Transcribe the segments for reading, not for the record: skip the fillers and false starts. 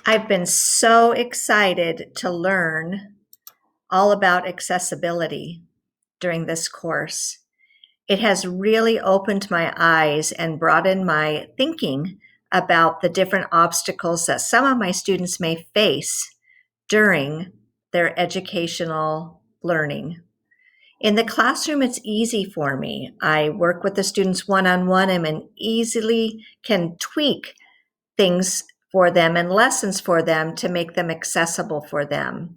I've been so excited to learn all about accessibility during this course. It has really opened my eyes and broadened my thinking about the different obstacles that some of my students may face during their educational learning. In the classroom, it's easy for me. I work with the students one-on-one and easily can tweak things for them and lessons for them to make them accessible for them.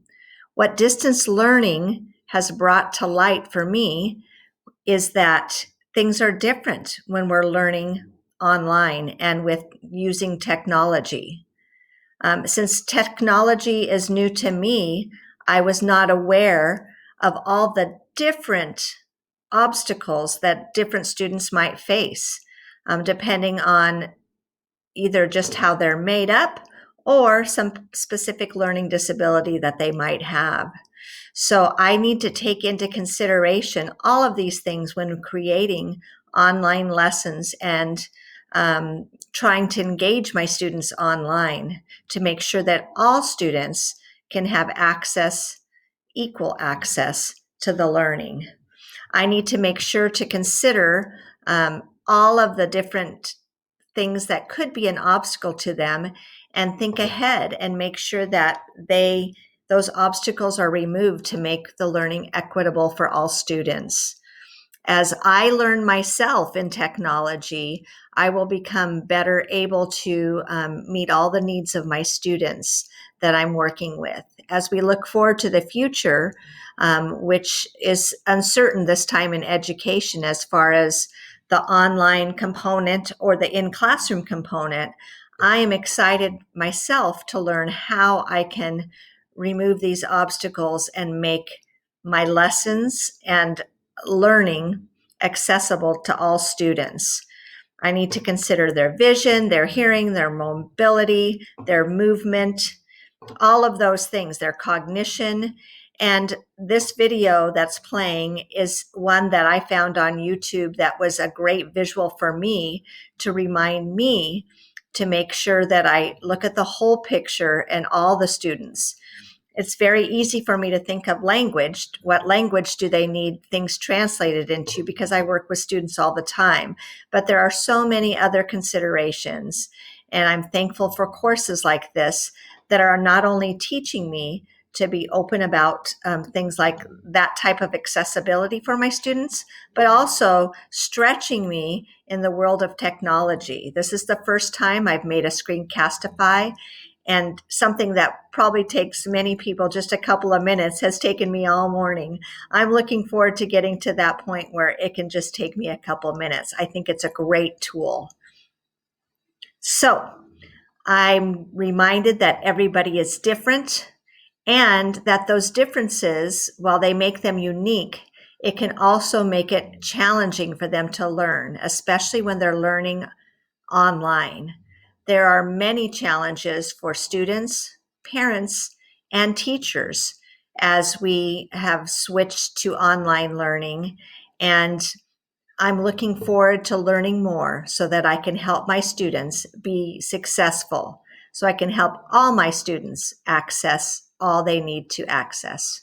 What distance learning has brought to light for me is that things are different when we're learning online and with using technology. Since technology is new to me, I was not aware of all the different obstacles that different students might face, depending on either just how they're made up or some specific learning disability that they might have. So I need to take into consideration all of these things when creating online lessons and trying to engage my students online to make sure that all students can have access, equal access to the learning. I need to make sure to consider all of the different things that could be an obstacle to them and think ahead and make sure that those obstacles are removed to make the learning equitable for all students. As I learn myself in technology, I will become better able to meet all the needs of my students that I'm working with. As we look forward to the future, which is uncertain this time in education as far as the online component or the in-classroom component, I am excited myself to learn how I can remove these obstacles and make my lessons and learning accessible to all students. I need to consider their vision, their hearing, their mobility, their movement, all of those things, their cognition. And this video that's playing is one that I found on YouTube that was a great visual for me to remind me to make sure that I look at the whole picture and all the students. It's very easy for me to think of language. What language do they need things translated into? Because I work with students all the time. But there are so many other considerations. And I'm thankful for courses like this that are not only teaching me to be open about things like that type of accessibility for my students, but also stretching me in the world of technology. This is the first time I've made a screencastify, and something that probably takes many people just a couple of minutes has taken me all morning. I'm looking forward to getting to that point where it can just take me a couple of minutes. I think it's a great tool. So I'm reminded that everybody is different and that those differences, while they make them unique, it can also make it challenging for them to learn, especially when they're learning online. There are many challenges for students, parents, and teachers as we have switched to online learning. And I'm looking forward to learning more so that I can help my students be successful, so I can help all my students access all they need to access.